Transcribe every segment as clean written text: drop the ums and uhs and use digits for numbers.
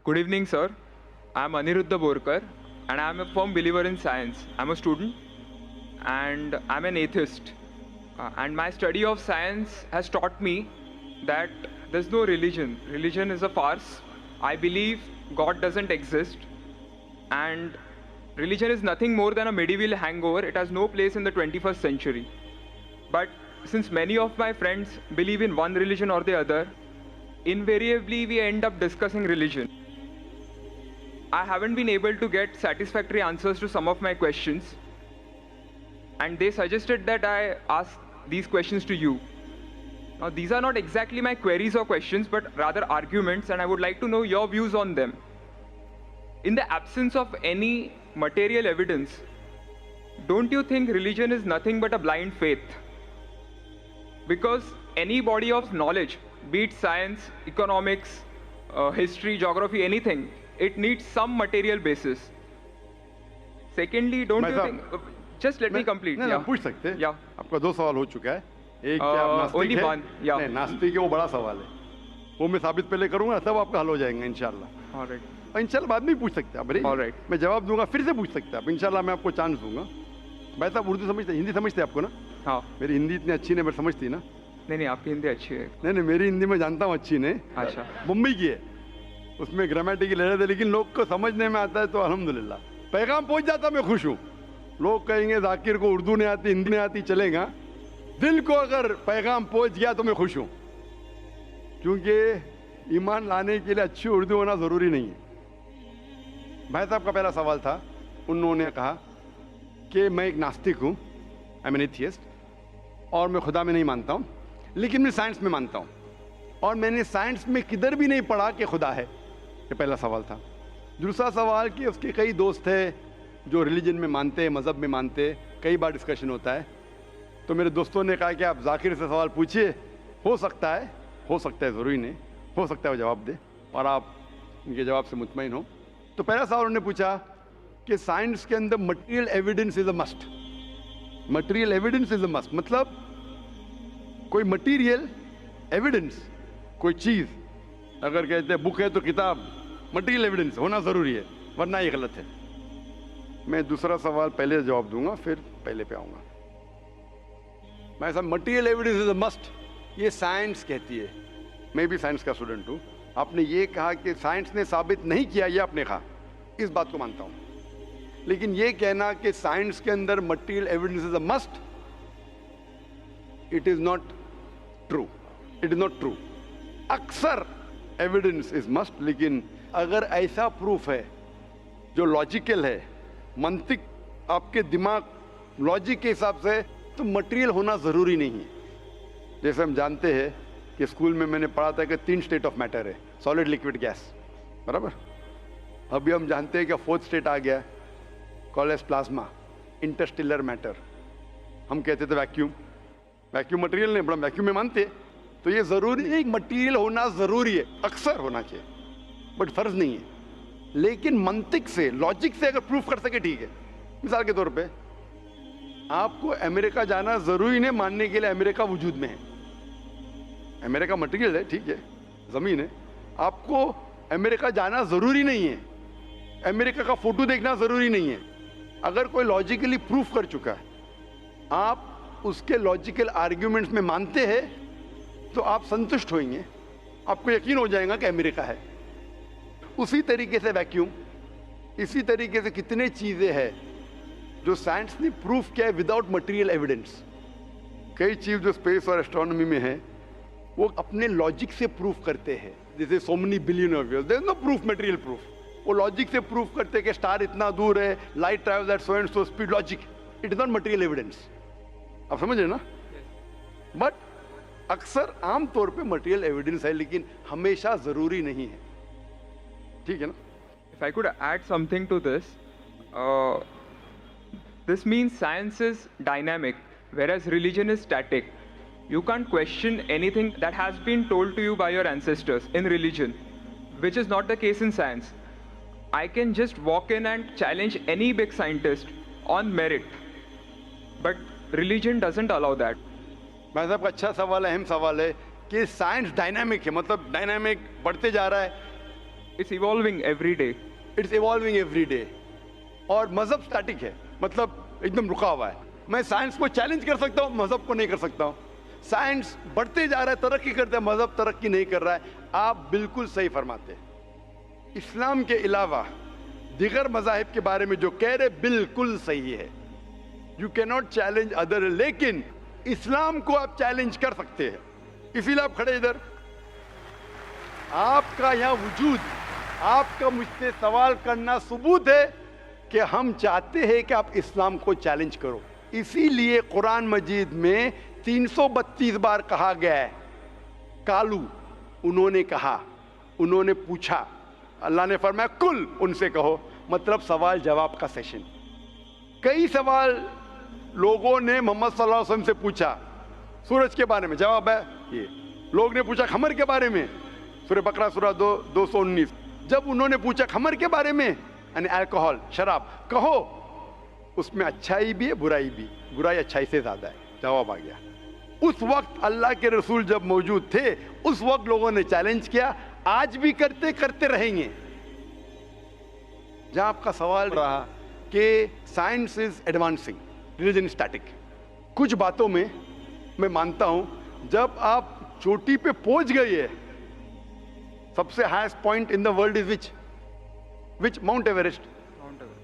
Good evening, sir. I'm Aniruddha Borkar, and I'm a firm believer in science. I'm a student, and I'm an atheist. And my study of science has taught me that there's no religion. Religion is a farce. I believe God doesn't exist, and religion is nothing more than a medieval hangover. It has no place in the 21st century. But since many of my friends believe in one religion or the other, invariably we end up discussing religion. I haven't been able to get satisfactory answers to some of my questions, and they suggested that I ask these questions to you. Now, these are not exactly my queries or questions, but rather arguments, and I would like to know your views on them. In the absence of any material evidence, don't you think religion is nothing but a blind faith? Because any body of knowledge, be it science, economics, history, geography, anything, it needs some material basis. Secondly, don't you think? Just let me complete. नहीं, Yeah. पूछ सकते हैं। Yeah. आपका दो सवाल हो चुका है। एक क्या आप नास्तिक only है? one, yeah. नहीं, नास्तिक है वो बड़ा सवाल है। वो मैं साबित पहले करूंगा तब आपका हल हो जाएगा इंशाल्लाह। All right. और इंशाल्लाह बाद में भी पूछ सकते हैं आप। All right. मैं जवाब दूंगा फिर से पूछ सकते हैं आप। इंशाल्लाह मैं आपको चांस दूंगा। भाई साहब उर्दू समझते हिंदी समझते आपको ना? हाँ। मेरी हिंदी इतनी अच्छी नहीं, मैं समझती ना? नहीं नहीं, आपकी हिंदी अच्छी है। नहीं, मेरी हिंदी मैं जानता हूँ अच्छी नहीं। अच्छा। मुंबई की है, उसमें ग्रामेटिकल एरर है, लेकिन लोग को समझने में आता है तो अल्हम्दुलिल्लाह। पैगाम पहुंच जाता, मैं खुश हूँ। लोग कहेंगे जाकिर को उर्दू नहीं आती, हिंदी नहीं आती, चलेगा। दिल को अगर पैगाम पहुंच गया तो मैं खुश हूँ, क्योंकि ईमान लाने के लिए अच्छी उर्दू होना ज़रूरी नहीं है। भाई साहब का पहला सवाल था, उन्होंने कहा कि मैं एक नास्तिक हूँ, आई एम एन एथियस्ट, और मैं खुदा में नहीं मानता हूँ, लेकिन मैं साइंस में मानता हूँ, और मैंने साइंस में किधर भी नहीं पढ़ा कि खुदा है। ये पहला सवाल था। दूसरा सवाल कि उसके कई दोस्त हैं जो रिलीजन में मानते हैं, मज़हब में मानते हैं, कई बार डिस्कशन होता है। तो मेरे दोस्तों ने कहा कि आप जाकिर से सवाल पूछिए, हो सकता है ज़रूरी नहीं, हो सकता है वो जवाब दे और आप उनके जवाब से मुतमईन हो। तो पहला सवाल उन्होंने पूछा कि साइंस के अंदर material evidence is a must. Material evidence is a must मतलब कोई मटेरियल एविडेंस, कोई चीज़ अगर कहते हैं बुक है तो किताब, मटेरियल एविडेंस होना ज़रूरी है, वरना ये गलत है। मैं दूसरा सवाल पहले जवाब दूंगा, फिर पहले पे आऊँगा। मैं सब material evidence is a must, ये साइंस कहती है। मैं भी साइंस का स्टूडेंट हूँ। आपने ये कहा कि साइंस ने साबित नहीं किया, ये आपने कहा, इस बात को मानता हूँ, लेकिन ये कहना कि साइंस के अंदर material evidence is a must, it is not true. It is not true. अक्सर एविडेंस इज मस्ट, लेकिन अगर ऐसा प्रूफ है जो लॉजिकल है, मंतिक आपके दिमाग लॉजिक के हिसाब से, तो मटेरियल होना ज़रूरी नहीं है। जैसे हम जानते हैं कि स्कूल में मैंने पढ़ा था कि 3 स्टेट ऑफ मैटर है, सॉलिड, लिक्विड, गैस, बराबर। अभी हम जानते हैं कि 4th स्टेट आ गया, called as plasma, interstellar matter. हम कहते थे वैक्यूम, वैक्यूम मटेरियल नहीं, बड़ा वैक्यूम में मानते। तो ये ज़रूरी है, मटेरियल होना ज़रूरी है, अक्सर होना चाहिए, बट फ़र्ज नहीं है। लेकिन मंतिक से, लॉजिक से अगर प्रूफ कर सके ठीक है। मिसाल के तौर पे आपको अमेरिका जाना ज़रूरी नहीं मानने के लिए अमेरिका वजूद में है। अमेरिका मटेरियल है, ठीक है, ज़मीन है। आपको अमेरिका जाना ज़रूरी नहीं है, अमेरिका का फ़ोटो देखना ज़रूरी नहीं है। अगर कोई लॉजिकली प्रूफ कर चुका है, आप उसके लॉजिकल आर्ग्यूमेंट्स में मानते हैं, तो आप संतुष्ट होंगे, आपको यकीन हो जाएगा कि अमेरिका है। उसी तरीके से वैक्यूम, इसी तरीके से कितने चीज़ें हैं जो साइंस ने प्रूफ किया है विदाउट मटेरियल एविडेंस। कई चीज़ जो स्पेस और एस्ट्रोनॉमी में है, वो अपने लॉजिक से प्रूफ करते हैं, जैसे so many billion of years, there is no proof, material proof. वो लॉजिक से प्रूफ करते हैं कि स्टार इतना दूर है, light travels at so and so speed, logic. It is not material evidence. आप समझ रहे ना? बट अक्सर आमतौर पे मटेरियल एविडेंस है, लेकिन हमेशा ज़रूरी नहीं है। ठीक है ना? If I could add something to this, this means science is dynamic, whereas religion is static. You can't question anything that has been told to you by your ancestors in religion, which is not the case in science. I can just walk in and challenge any big scientist on merit, but religion doesn't allow that. भाई साहब का अच्छा सवाल है, अहम सवाल है कि साइंस डायनामिक है, मतलब डायनामिक बढ़ते जा रहा है। It's evolving every day. It's evolving every day. और मजहब स्टैटिक है, मतलब एकदम रुका हुआ है। मैं साइंस को चैलेंज कर सकता हूँ, मजहब को नहीं कर सकता हूँ। साइंस बढ़ते जा रहा है, तरक्की करता है, मजहब तरक्की नहीं कर रहा है। आप बिल्कुल सही फरमाते हैं। इस्लाम के अलावा दिगर मजाहिब के बारे में जो कह रहे बिल्कुल सही है। You can not challenge other, लेकिन इस्लाम को आप चैलेंज कर सकते हैं। इसीलिए आप खड़े इधर, आपका यहाँ वजूद, आपका मुझसे सवाल करना सबूत है कि हम चाहते हैं कि आप इस्लाम को चैलेंज करो। इसीलिए कुरान मजीद में 332 बार कहा गया है कालू, उन्होंने कहा, उन्होंने पूछा। अल्लाह ने फरमाया कुल, उनसे कहो, मतलब सवाल जवाब का सेशन। कई सवाल लोगों ने मोहम्मद सल्लल्लाहु अलैहि वसल्लम से पूछा, सूरज के बारे में जवाब है ये। लोग ने पूछा खमर के बारे में, सूरह बकरा सूरह 219। जब उन्होंने पूछा खमर के बारे में, यानी अल्कोहल, शराब, कहो उसमें अच्छाई भी है बुराई भी, बुराई अच्छाई से ज्यादा है, जवाब आ गया। उस वक्त अल्लाह के रसूल जब मौजूद थे, उस वक्त लोगों ने चैलेंज किया, आज भी करते करते रहेंगे। जहां आपका सवाल रहा कि science is advancing, religion static, कुछ बातों में मैं मानता हूं, जब आप चोटी पे पहुंच गए है, सबसे highest point in the world is which mount Everest.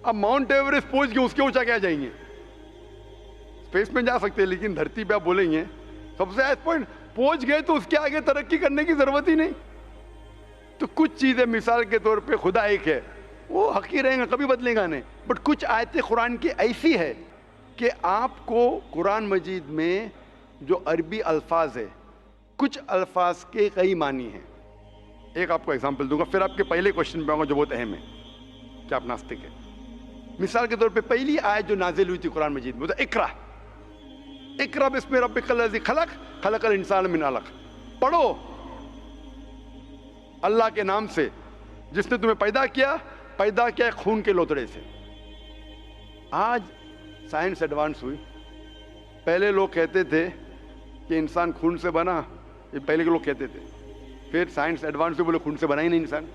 अब माउंट एवरेस्ट पहुंच गए, उसके ऊंचा क्या जाएंगे? स्पेस में जा सकते हैं, लेकिन धरती पे आप बोलेंगे सबसे हाईएस्ट पॉइंट पहुंच गए तो उसके आगे तरक्की करने की जरूरत ही नहीं। तो कुछ चीजें, मिसाल के तौर पे खुदा एक है, वो हक ही रहेगा, कभी बदलेगा नहीं। बट कुछ आयतें कुरान की ऐसी है कि आपको कुरान मजीद में जो अरबी अल्फाज है, कुछ अल्फाज के कई मानी हैं। एक आपको एग्जांपल दूंगा, फिर आपके पहले क्वेश्चन पे आऊंगा जो बहुत अहम है कि आप नास्तिक है। मिसाल के तौर पे पहली आयत जो नाजिल हुई थी कुरान मजीद में, तो इकरा, इकरा बिस्मि रब्बिकल लज़ी खलक, खलकल इंसान मिन अलक। पढ़ो अल्लाह के नाम से जिसने तुम्हें पैदा किया खून के लोतड़े से। आज साइंस एडवांस हुई। पहले लोग कहते थे कि इंसान खून से बना, ये पहले के लोग कहते थे। फिर साइंस एडवांस हुई, बोले खून से बना ही नहीं इंसान।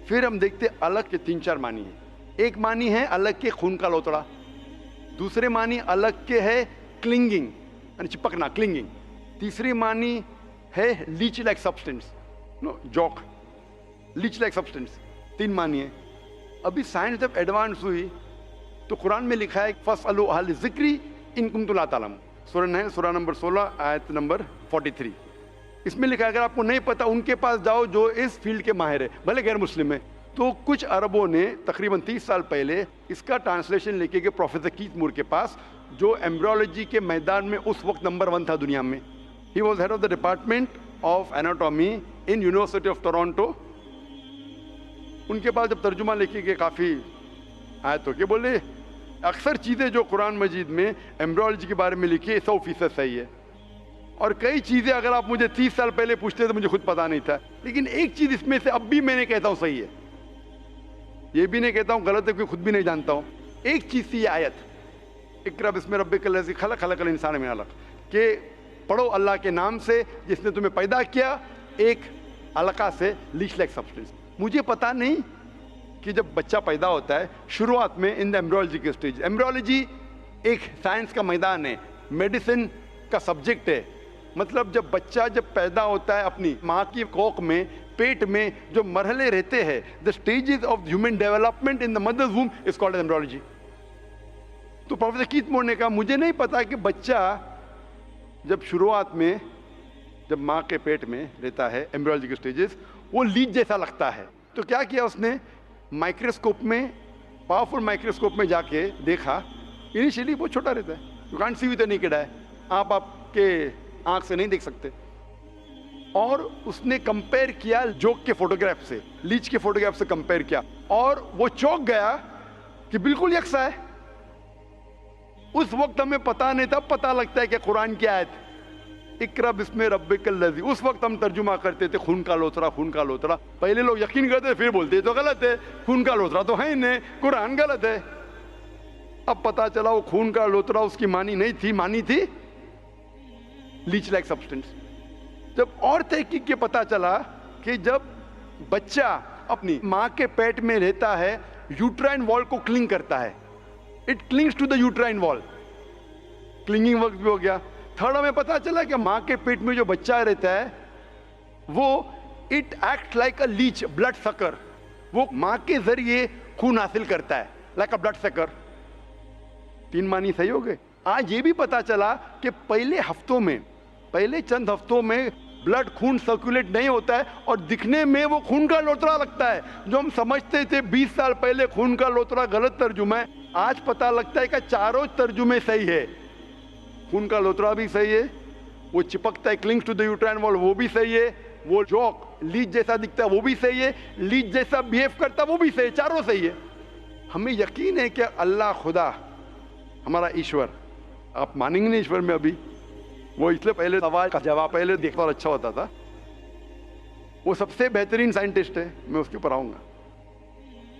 फिर हम देखते अलग के 3-4 मानी है। एक मानी है अलग के खून का लोतड़ा, दूसरे मानी अलग के है क्लिंगिंग, यानी चिपकना, क्लिंगिंग। तीसरी मानी है leech like substance, no joke, leech like substance. 3 मानी है। अभी साइंस जब एडवांस हुई तो कुरान में लिखा है फसअलू अहल ज़िक्री इन कुंतुम ला तालमून, सूरह नहल सूरह नंबर 16 आयत नंबर 43। इसमें लिखा है अगर आपको नहीं पता उनके पास जाओ जो इस फील्ड के माहिर है, भले गैर मुस्लिम है। तो कुछ अरबों ने तकरीबन 30 साल पहले इसका ट्रांसलेशन लेके गए प्रोफेसर कीथ मूर के पास, जो एम्ब्रियोलॉजी के मैदान में उस वक्त नंबर 1 था दुनिया में। He was head of the department of anatomy in university of Toronto. उनके पास जब तर्जुमा लेके गए काफ़ी आयतों के, बोले अक्सर चीज़ें जो कुरान मजीद में एम्ब्रियोलॉजी के बारे में लिखी है 100% सही है, और कई चीज़ें अगर आप मुझे 30 साल पहले पूछते तो मुझे खुद पता नहीं था, लेकिन एक चीज़ इसमें से अब भी मैंने कहता हूँ सही है, ये भी नहीं कहता हूँ गलत है क्योंकि खुद भी नहीं जानता हूँ। एक चीज़ थी ये आयत, इक़रा बिस्मि रब्बिकल लज़ी खलक, खलकल इंसान मिन अलक, के पढ़ो अल्लाह के नाम से जिसने तुम्हें पैदा किया एक अलका से, लीच लाइक सब्सटेंस। मुझे पता नहीं कि जब बच्चा पैदा होता है शुरुआत में इन द एम्ब्रियोलॉजी के स्टेज, एम्ब्रियोलॉजी एक साइंस का मैदान है, मेडिसिन का सब्जेक्ट है। मतलब जब बच्चा जब पैदा होता है अपनी माँ की कोख में, पेट में जो मरहले रहते हैं, the stages of human development in the mother's womb is called embryology. तो प्रोफेसर कीथ मूर ने कहा मुझे नहीं पता कि बच्चा जब शुरुआत में जब माँ के पेट में रहता है, एम्ब्रियोलॉजी के स्टेजेस, वो लीच जैसा लगता है। तो क्या किया उसने, माइक्रोस्कोप में, पावरफुल माइक्रोस्कोप में जाके देखा, इनिशियली वो छोटा रहता है, you can't see with the naked eye, आप आपके आंख से नहीं देख सकते। और उसने कंपेयर किया जोक के फोटोग्राफ से, लीच के फोटोग्राफ से कंपेयर किया, और वो चौंक गया कि बिल्कुल यकसा है। उस वक्त हमें पता नहीं था, पता लगता है कि कुरान की आयत इक़रा बिस्मि रब्बिकल लज़ी, उस वक्त हम तर्जुमा करते थे खून का लोतरा, खून का लोतरा। पहले लोग यकीन करते फिर बोलते तो गलत है, खून का लोतरा तो है ही नहीं, कुरान गलत है। अब पता चला वो खून का लोतरा उसकी मानी नहीं थी, मानी थी लीच लाइक सब्सटेंस। जब और तहकीक के पता चला कि जब बच्चा अपनी माँ के पेट में रहता है, यूट्राइन वॉल को क्लिंग करता है, it clings to the uterine wall, clinging work भी हो गया। थर्ड हमें पता चला कि माँ के पेट में जो बच्चा रहता है वो it act like a leech, blood sucker, वो माँ के जरिए खून हासिल करता है, लाइक अ ब्लड सकर। 3 मानी सही हो गए। आज ये भी पता चला कि पहले चंद हफ्तों में ब्लड खून सर्कुलेट नहीं होता है और दिखने में वो खून का लोतरा लगता है। जो हम समझते थे 20 साल पहले खून का लोतरा गलत तर्जुमा है, आज पता लगता है कि चारों तर्जुमे सही है। खून का लोतरा भी सही है, वो चिपकता है, clings to the uterine wall, वो भी सही है, वो जॉक लीच जैसा दिखता है वो भी सही है, लीच जैसा बिहेव करता है वो भी सही है, चारों सही है। हमें यकीन है कि अल्लाह खुदा हमारा ईश्वर, आप मानेंगे नहीं ईश्वर में अभी, वो इसलिए पहले सवाल का जवाब पहले देखता और अच्छा होता था। वो सबसे बेहतरीन साइंटिस्ट है, मैं उसके ऊपर आऊंगा।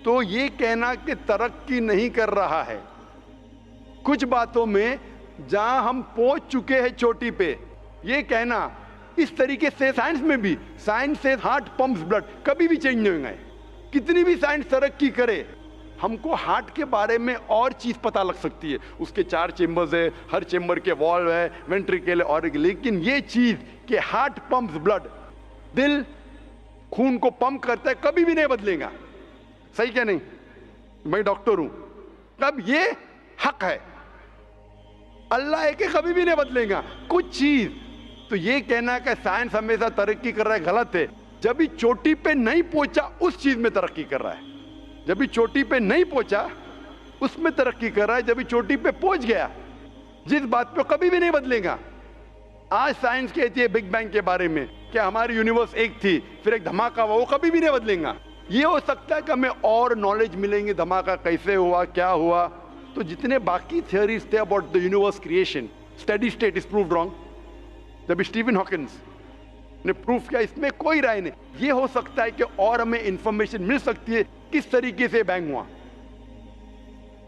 तो ये कहना कि तरक्की नहीं कर रहा है, कुछ बातों में जहां हम पहुंच चुके हैं चोटी पे, ये कहना इस तरीके से साइंस में भी, साइंस से हार्ट पंप्स ब्लड, कभी भी चेंज नहीं होंगे। कितनी भी साइंस तरक्की करे, हमको हार्ट के बारे में और चीज पता लग सकती है, उसके 4 चेंबर्स है, हर चेंबर के वॉल्व है, वेंट्रिकल है, और लेकिन ये चीज कि हार्ट पंप्स ब्लड, दिल खून को पंप करता है, कभी भी नहीं बदलेगा। सही क्या नहीं? मैं डॉक्टर हूं, तब ये हक है, अल्लाह है कि कभी भी नहीं बदलेगा कुछ चीज। तो ये कहना कि साइंस हमेशा तरक्की कर रहा है, गलत है। जब भी चोटी पे नहीं पहुंचा उस चीज में तरक्की कर रहा है, जब भी चोटी पे नहीं पहुंचा उसमें तरक्की कर रहा है, जब भी चोटी पे पहुंच गया जिस बात पे कभी भी नहीं बदलेगा। आज साइंस कहती है बिग बैंग के बारे में कि हमारी यूनिवर्स एक थी, फिर एक धमाका हुआ, वो कभी भी नहीं बदलेगा। ये हो सकता है कि हमें और नॉलेज मिलेंगे, धमाका कैसे हुआ, क्या हुआ। तो जितने बाकी थियोरीज थे about the universe creation, steady state is proved wrong. जब स्टीवन हॉकिंस ने प्रूफ किया, इसमें कोई राय नहीं। ये हो सकता है कि और हमें इंफॉर्मेशन मिल सकती है किस तरीके से बैंग हुआ।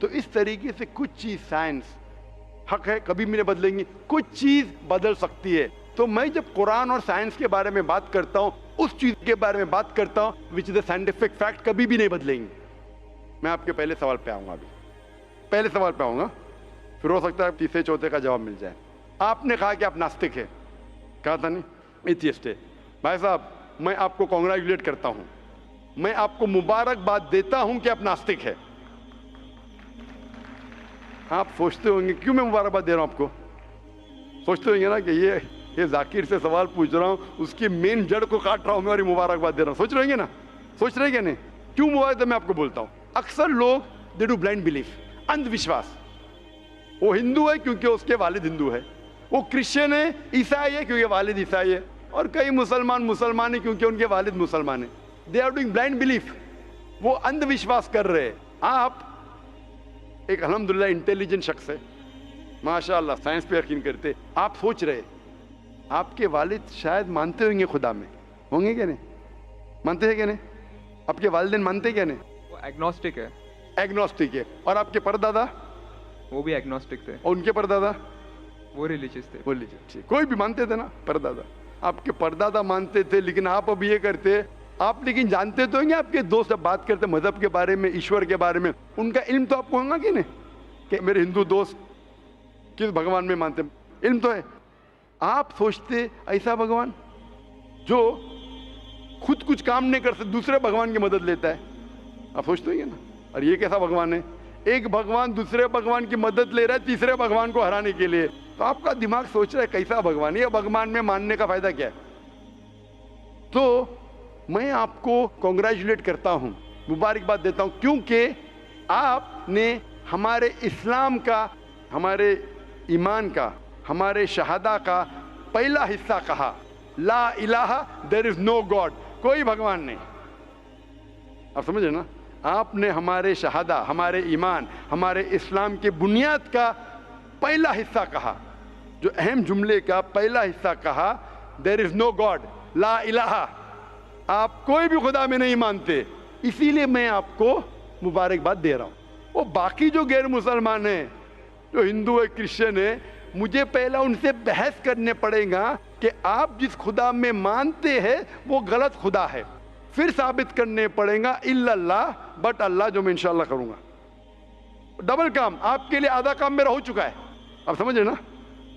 तो इस तरीके से कुछ चीज साइंस हक है, कभी भी नहीं बदलेंगी, कुछ चीज बदल सकती है। तो मैं जब कुरान और साइंस के बारे में बात करता हूं, उस चीज के बारे में बात करता हूं which is the scientific fact, कभी भी नहीं बदलेंगे। मैं आपके पहले सवाल पे आऊंगा, अभी पहले सवाल पे आऊंगा, फिर हो सकता है तीसरे चौथे का जवाब मिल जाए। आपने कहा कि आप नास्तिक है, कहा था नहीं, एथियस्ट है। भाई साहब, मैं आपको कॉन्ग्रेचुलेट करता हूं, मैं आपको मुबारकबाद देता हूं कि आप नास्तिक है। आप सोचते होंगे क्यों मैं मुबारकबाद दे रहा हूं आपको, सोचते होंगे ना कि ये जाकिर से सवाल पूछ रहा हूं, उसकी मेन जड़ को काट रहा हूं मैं और मुबारकबाद दे रहा हूं। सोच रहे हैं ना, सोच रहे हैं नहीं? क्यों मुबारक मैं आपको बोलता हूं। अक्सर लोग दे डू ब्लाइंड बिलीफ, अंधविश्वास। वो हिंदू है क्योंकि उसके वालिद हिंदू है, वो क्रिश्चियन है, ईसाई है क्योंकि वालिद ईसाई है, और कई मुसलमान है क्योंकि उनके वालिद मुसलमान है। They are doing blind belief, वो अंधविश्वास कर रहे हैं। आप एक अल्हम्दुलिल्लाह इंटेलिजेंट शख्स है, माशाअल्लाह, साइंस पे यकीन करते। आप सोच रहे आपके वालिद शायद मानते होंगे खुदा में, होंगे क्या नहीं? मानते हैं क्या नहीं? आपके वालिदैन मानते क्या नहीं? वो एग्नोस्टिक है। एग्नोस्टिक है। और आपके परदादा? वो भी एग्नोस्टिक थे। और उनके परदादा? वो रिलीजियस थे। वो रिलीजियस, कोई भी मानते थे ना परदादा। आपके परदादा मानते थे, लेकिन आप अब ये करते, आप लेकिन जानते तो होंगे, आपके दोस्त जब बात करते मजहब के बारे में, ईश्वर के बारे में, उनका इल्म तो आपको होगा कि नहीं, कि मेरे हिंदू दोस्त किस भगवान में मानते, इल्म तो है। आप सोचते ऐसा भगवान जो खुद कुछ काम नहीं कर सकते, दूसरे भगवान की मदद लेता है, आप सोचते होंगे ना। और ये कैसा भगवान है? एक भगवान दूसरे भगवान की मदद ले रहा है तीसरे भगवान को हराने के लिए। तो आपका दिमाग सोच रहा है कैसा भगवान, ये भगवान में मानने का फायदा क्या है? तो मैं आपको कॉन्ग्रेचुलेट करता हूं, मुबारकबाद देता हूं, क्योंकि आपने हमारे इस्लाम का, हमारे ईमान का, हमारे शहादा का पहला हिस्सा कहा, ला इलाहा, देयर इज नो गॉड, कोई भगवान नहीं। आप समझे ना? आपने हमारे शहादा, हमारे ईमान, हमारे इस्लाम के बुनियाद का पहला हिस्सा कहा, जो अहम जुमले का पहला हिस्सा कहा, देयर इज नो गॉड, ला इलाहा, आप कोई भी खुदा में नहीं मानते। इसीलिए मैं आपको मुबारकबाद दे रहा हूं। वो बाकी जो गैर मुसलमान हैं, जो हिंदू है, क्रिश्चियन है, मुझे पहला उनसे बहस करने पड़ेगा कि आप जिस खुदा में मानते हैं वो गलत खुदा है। फिर साबित करने पड़ेगा इल्लल्लाह, बट अल्लाह जो मैं इंशाल्लाह करूंगा। डबल काम, आपके लिए आधा काम मेरा हो चुका है, आप समझ रहे ना।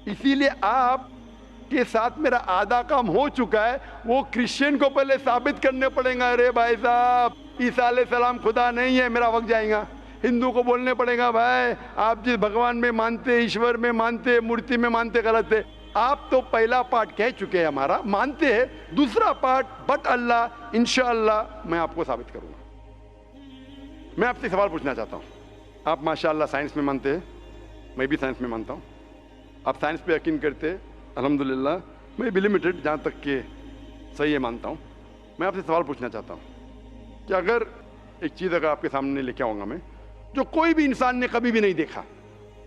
इसीलिए आप के साथ मेरा आधा काम हो चुका है, वो क्रिश्चियन को पहले साबित करने पड़ेगा, अरे भाई साहब ईसा अलैहिस्सलाम खुदा नहीं है, मेरा वक्त जाएगा। हिंदू को बोलने पड़ेगा, भाई आप जिस भगवान में मानते, ईश्वर में मानते, मूर्ति में मानते, गलत है। आप तो पहला पार्ट कह चुके हैं हमारा, मानते हैं। दूसरा पार्ट बट अल्लाह, इंशाअल्लाह मैं आपको साबित करूंगा। मैं आपसे सवाल पूछना चाहता हूं, आप माशाअल्लाह साइंस में मानते हैं, मैं भी साइंस में मानता हूं। आप साइंस पे यकीन करते हैं, अल्हम्दुलिल्लाह। मैं भी लिमिटेड, जहाँ तक के सही है मानता हूँ। मैं आपसे सवाल पूछना चाहता हूँ कि अगर एक चीज़ अगर आपके सामने लेके आऊँगा मैं, जो कोई भी इंसान ने कभी भी नहीं देखा,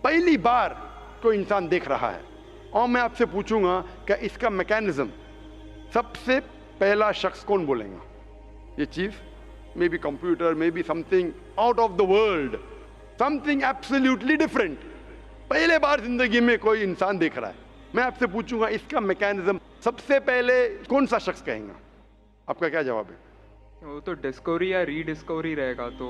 पहली बार कोई इंसान देख रहा है, और मैं आपसे पूछूंगा कि इसका मैकेनिज्म, सबसे पहला शख्स कौन बोलेगा? ये चीज़ may be computer, may be something out of the world, something absolutely different, पहले बार जिंदगी में कोई इंसान देख रहा है। मैं आपसे पूछूंगा इसका मैकेनिज्म सबसे पहले कौन सा शख्स कहेगा? आपका क्या जवाब है? वो तो डिस्कवरी या रीडिस्कवरी रहेगा, तो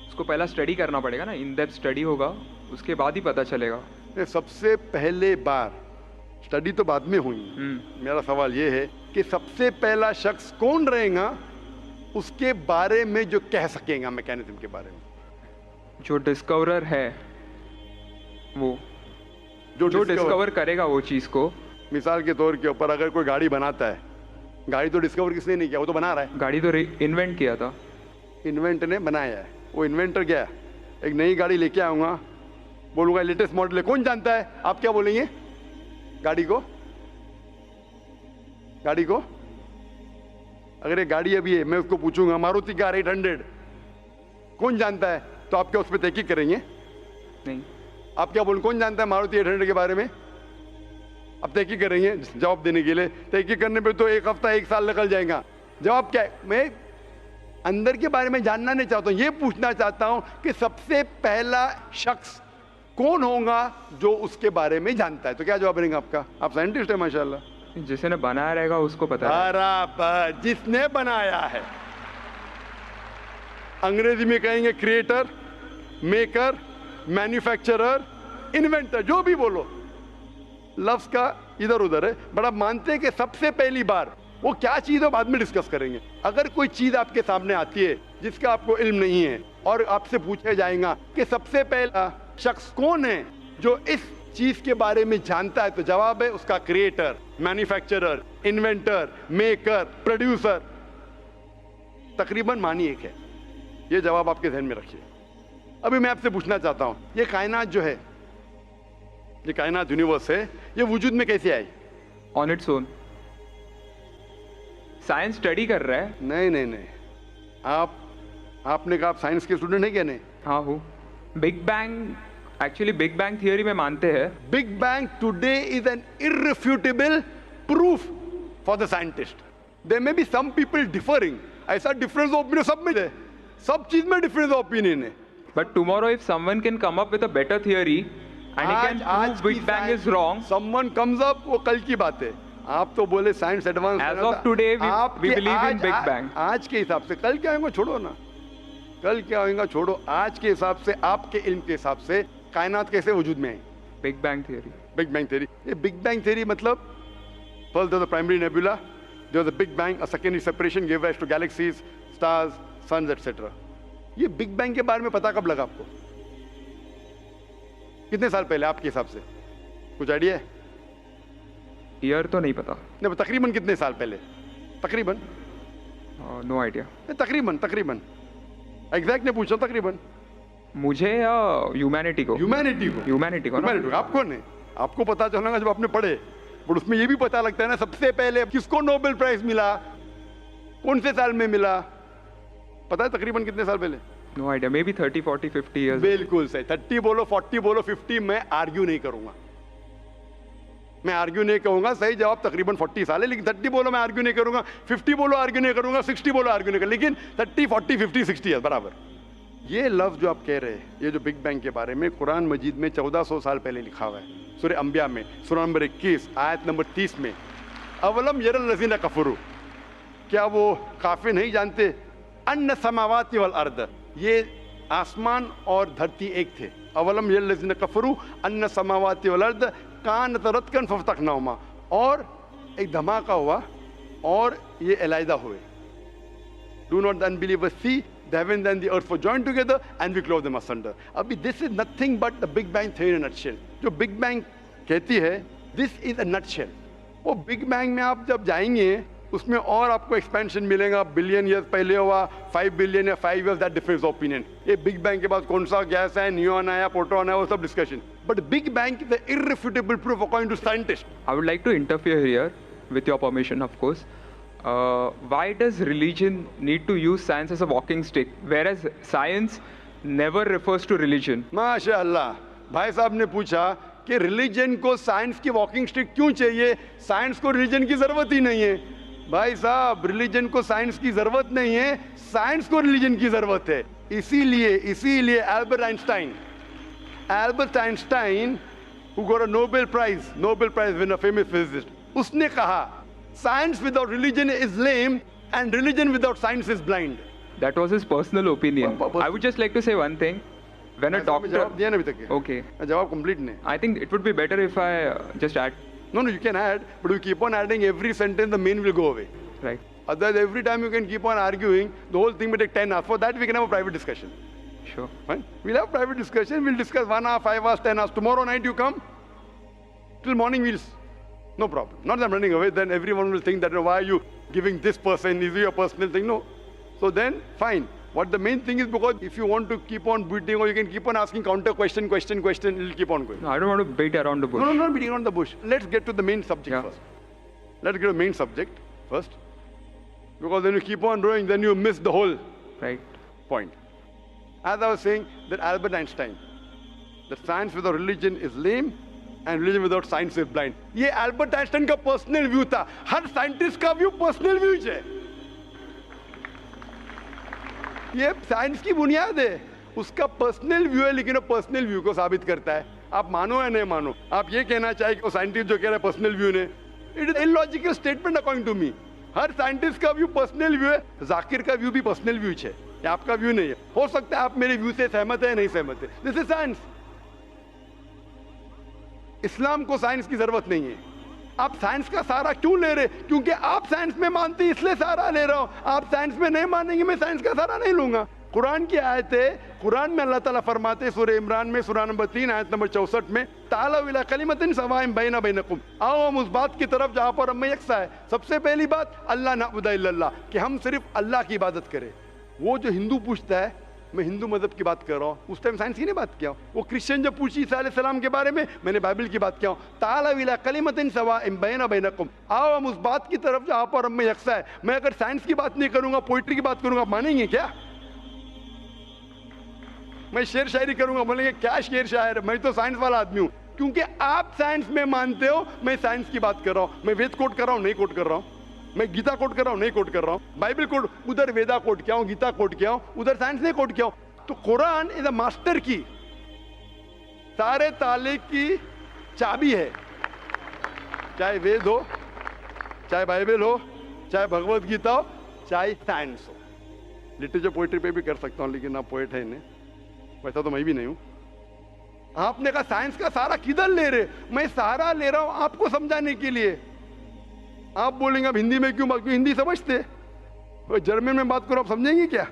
उसको पहला स्टडी करना पड़ेगा ना, इन डेप्थ स्टडी होगा, उसके बाद ही पता चलेगा। सबसे पहले बार, स्टडी तो बाद में हुई। मेरा सवाल ये है कि सबसे पहला शख्स कौन रहेगा उसके बारे में जो कह सकेगा मैकेनिज्म के बारे में? जो डिस्कवरर है, वो जो डिस्कवर करेगा वो चीज़ को। मिसाल के तौर के ऊपर अगर कोई गाड़ी बनाता है, गाड़ी तो डिस्कवर किसने नहीं किया, वो तो बना रहा है। गाड़ी तो इन्वेंट किया था, इन्वेंट ने बनाया है। वो इन्वेंटर क्या है? एक नई गाड़ी लेके आऊँगा, बोलूँगा लेटेस्ट मॉडल है, कौन जानता है? आप क्या बोलेंगे? गाड़ी को, गाड़ी को अगर ये गाड़ी अभी है, मैं उसको पूछूंगा मारुति कार 800 कौन जानता है, तो आप क्या उस पर तहकीक करेंगे? नहीं। आप क्या बोलेंगे, कौन जानता है मारुति 800 के बारे में? अब तहकीक करेंगे जवाब देने के लिए। तहकीक करने पे तो एक हफ्ता, एक साल निकल जाएगा। जवाब क्या है? मैं अंदर के बारे में जानना नहीं चाहता हूँ, ये पूछना चाहता हूँ कि सबसे पहला शख्स कौन होगा जो उसके बारे में जानता है। तो क्या जवाब रहेगा आपका? आप साइंटिस्ट है माशाल्लाह। जिसने बनाया रहेगा उसको पता है। बराबर, जिसने बनाया है। अंग्रेजी में कहेंगे क्रिएटर, मेकर, मैन्युफैक्चरर, इन्वेंटर, जो भी बोलो, लफ्ज का इधर उधर है। बड़ा मानते हैं कि सबसे पहली बार वो क्या चीज है बाद में डिस्कस करेंगे। अगर कोई चीज आपके सामने आती है जिसका आपको इल्म नहीं है और आपसे पूछा जाएगा कि सबसे पहला शख्स कौन है जो इस चीज के बारे में जानता है, तो जवाब है उसका creator, manufacturer, inventor, maker, producer. तकरीबन मानी एक है। ये जवाब आपके ध्यान में रखिए। अभी मैं आपसे पूछना चाहता हूं, ये कायनात जो है, ये कायनात यूनिवर्स है, ये वजूद में कैसे आई? On its own. Science study कर रहा है। नहीं नहीं नहीं, आपने कहा आप साइंस के स्टूडेंट हैं क्या? नहीं। हाँ हूँ। Big bang, actually big bang theory में मानते हैं। Big bang today is an irrefutable proof for the scientist. There may be some people differing, ऐसा डिफरेंस ऑफ ओपिनियन सब में है, सब चीज में डिफरेंस ऑफ ओपिनियन है। But tomorrow if someone can come up with a better theory and he can prove big bang is wrong, someone comes up, वो कल की बात है। आप तो बोले science advance, age of today we believe in big bang. आज के हिसाब से, कल क्या होगा छोड़ो ना, कल क्या होगा छोड़ो, आज के हिसाब से, आपके इल्म के हिसाब से कायनात कैसे वजूद में आई? Big bang theory. Big bang theory. ये बिग बैंग थियरी मतलब first there was the primary nebula, there was a big bang, a secondary separation give rise to galaxies, stars, suns etcetera. ये बिग बैंग के बारे में पता कब लगा आपको? कितने साल पहले आपके हिसाब से? कुछ आइडिया है? ईयर तो नहीं पता। नहीं, तकरीबन कितने साल पहले? तकरीबन? No idea. तकरीबन, तकरीबन एग्जैक्ट नहीं पूछा, तकरीबन। मुझे या ह्यूमैनिटी को? ह्यूमैनिटी को। ह्यूमैनिटी को। आपको नहीं, आपको पता चलेगा जब आपने पढ़े। बट उसमें ये भी पता लगता है ना, सबसे पहले किसको नोबेल प्राइज मिला, कौन से साल में मिला, पता है तकरीबन कितने साल पहले? No idea, maybe 30, 40, 50 years. बिल्कुल सही। 30 बोलो, 40 बोलो, 50, मैं आर्ग्यू नहीं करूंगा, मैं आर्ग्यू नहीं कहूंगा। सही जवाब तकरीबन 40 साल है, लेकिन 30 बोलो मैं आर्ग्यू नहीं करूंगा, 50 बोलो आर्ग्यू नहीं करूंगा, 60 बोलो आर्ग्यू नहीं करूंगा, लेकिन 30, 40, 50, 60 ईयर बराबर। ये लफ्ज जो आप कह रहे हैं, ये जो बिग बैंग के बारे में कुरान मजीद में 1400 साल पहले लिखा हुआ है। सूरह अंबिया में सूरह नंबर 21 आयत नंबर 30 में, अवलम यरल लज़ीना कफरू, क्या वो काफी नहीं जानते? अन्न समावाति वल अर्द, ये आसमान और धरती एक थे। अवलम यल्लज़ीना कफरू अन्न समावाति वल अर्द कानत रत्कन फफ्तकनाहुमा, और एक धमाका हुआ और ये अलहदा हुए। Do not the unbelievers see the heavens and the earth were joined together and we clove them asunder. अभी this is nothing but the Big Bang theory in a nutshell. जो Big Bang कहती है, this is a nutshell. वो Big Bang में आप जब जाएंगे उसमें और आपको एक्सपेंशन मिलेगा। बिलियन ईयर्स पहले हुआ, 5 बिलियन या 5 ईयर्स, दैट डिफरेंस ओपिनियन। ये बिग बैंग के बाद कौन सा गैस है, नियॉन आया, प्रोटॉन है, वो सब discussion. But big bang is the irrefutable proof according to scientist. I would like to interfere here, with your permission, of course. Why does religion need to use science as a walking stick, whereas science never refers to religion? माशाअल्लाह, भाई साहब ने पूछा कि religion को science की walking stick क्यों चाहिए, साइंस को रिलीजन की जरूरत ही नहीं है। भाई साहब, रिलीजन को साइंस की जरूरत नहीं है, साइंस को रिलीजन की जरूरत है। इसीलिए Albert Einstein who got a Nobel Prize winner, famous physicist, उसने कहा science without religion is lame and religion without science is blind. That was his personal opinion. I would just like to say one thing. When a doctor... जवाब दिया ना अभी तक के? Okay. जवाब complete नहीं। I think it would be better if I just add. No, you can add, but you keep on adding every sentence, the main will go away. Right. Otherwise, every time you can keep on arguing, the whole thing will take 10 hours. For that, we can have a private discussion. Sure. Fine? We'll have private discussion. We'll discuss 1 hour, 5 hours, 10 hours. Tomorrow night you come. Till morning no problem. Not that I'm running away. Then everyone will think that, why are you giving this person? Is it your personal thing? No. So then, fine. What the main thing is, because if you want to keep on beating, or you can keep on asking counter question, it'll keep on going. No, I don't want to beat around the bush. No, not beating around the bush. Let's get to the main subject first. Let's get to the main subject first. Because when you keep on rowing, then you miss the whole point. As I was saying, that Albert Einstein, that science without religion is lame and religion without science is blind. ये Albert Einstein का personal view था. हर scientist का view personal view है. ये science की बुनियाद है, उसका पर्सनल व्यू है, लेकिन वो पर्सनल व्यू को साबित करता है। आप मानो या नहीं मानो, आप ये कहना चाहिए कि वो साइंटिस्ट जो कह रहा है पर्सनल व्यू ने, it is illogical statement according to me. हर साइंटिस्ट का व्यू पर्सनल व्यू है, जाकिर का व्यू भी पर्सनल व्यू है, ये आपका व्यू नहीं है। हो सकता है आप मेरे व्यू से सहमत है, नहीं सहमत है, दिस इज साइंस। इस्लाम को साइंस की जरूरत नहीं है। आप साइंस का सहारा क्यों ले रहे? क्योंकि आप साइंस में मानते इसलिए सहारा ले रहा हूं। आप साइंस में नहीं मानेंगे, मैं साइंस का सहारा नहीं लूंगा। कुरान की आयत है, कुरान में अल्लाह ताला फरमाते सूरह इमरान में सूरह नंबर 3 आयत नंबर 64 में, तालव इला कलिमतिन सवाइन बैना बैनकुम, आओ हम उस बात की तरफ जहां पर हम यकसा है। सबसे पहली बात, अल्लाह नअबुद इल्लल्लाह, कि हम सिर्फ अल्लाह की इबादत करें। वो जो हिंदू पूछता है, मैं हिंदू मजहब की बात कर रहा हूँ, उस टाइम साइंस की नहीं बात किया। वो क्रिश्चियन जब पूछी ईसा अलैहिस्सलाम के बारे में, मैंने बाइबल की बात किया। तालव इला कलिमतिन सवाइन बैना बैनकुम, आओ हम उस बात की तरफ जहां पर हम यकसा है। मैं अगर साइंस की बात नहीं करूंगा, पोइट्री की बात करूंगा, आप मानेंगे क्या? मैं शेर शायरी करूंगा, बोलेंगे क्या शेर शायर, मैं तो साइंस वाला आदमी हूं। क्योंकि आप साइंस में मानते हो, मैं साइंस की बात कर रहा हूं। मैं वेद कोट कर रहा हूं, नहीं कोट कर रहा हूं। मैं गीता कोट कर रहा हूं, नहीं कोट कर रहा हूं। बाइबल कोट, उधर वेदा कोट किया हूं, गीता कोट किया हूं, उधर साइंस नहीं कोट किया हूं। तो कुरान इज अ मास्टर की, सारे ताले की चाबी है। चाहे वेद हो, चाहे बाइबल हो, चाहे भगवत गीता हो, चाहे साइंस हो। लिटरेचर पोइट्री पे भी कर सकता हूं, लेकिन आप पोएट है नहीं, वैसा तो मैं भी नहीं हूं। आपने कहा साइंस का सहारा किधर ले रहे? मैं सहारा ले रहा हूं आपको समझाने के लिए। आप बोलेंगे अब हिंदी में क्यों बात, क्यों हिंदी समझते? तो जर्मन में बात करो, आप समझेंगे क्या?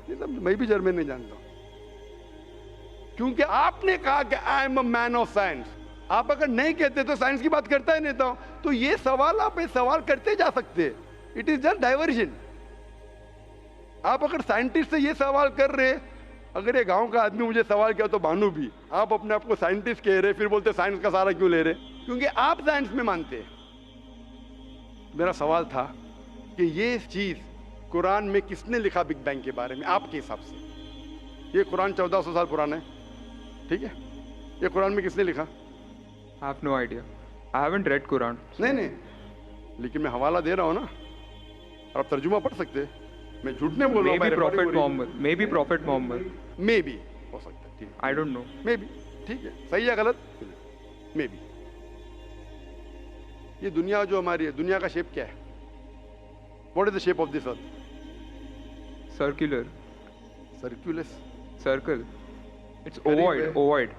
मैं भी जर्मन नहीं जानता, क्योंकि आपने कहा कि I am a man of science. आप अगर नहीं कहते तो साइंस की बात करता ही नहीं था। तो ये सवाल आप सवाल करते जा सकते, इट इज जस्ट डाइवर्जन। आप अगर साइंटिस्ट से ये सवाल कर रहे, अगर ये गांव का आदमी मुझे सवाल किया तो भानु भी, आप अपने आप को साइंटिस्ट कह रहे, फिर बोलते साइंस का सहारा क्यों ले रहे? क्योंकि आप साइंस में मानते हैं। मेरा सवाल था कि ये चीज कुरान में किसने लिखा बिग बैंग के बारे में आपके हिसाब से? ये कुरान 1400 साल पुराना है, ठीक है? ये कुरान में किसने लिखा? I have no idea. I haven't read Quran. नहीं, लेकिन मैं हवाला दे रहा हूँ ना, और आप तर्जुमा पढ़ सकते हैं। मैं झूठ नहीं बोल रहा हूँ। Maybe Prophet Muhammad. Maybe Prophet Muhammad. Maybe हो सकता है, ठीक है। I don't know. Maybe, ठीक है, सही है गलत? Maybe। ये दुनिया जो हमारी है, दुनिया का शेप क्या है? What is the shape of this earth? Circular. Circulus. Circle. It's करीब ovoid. है। Ovoid.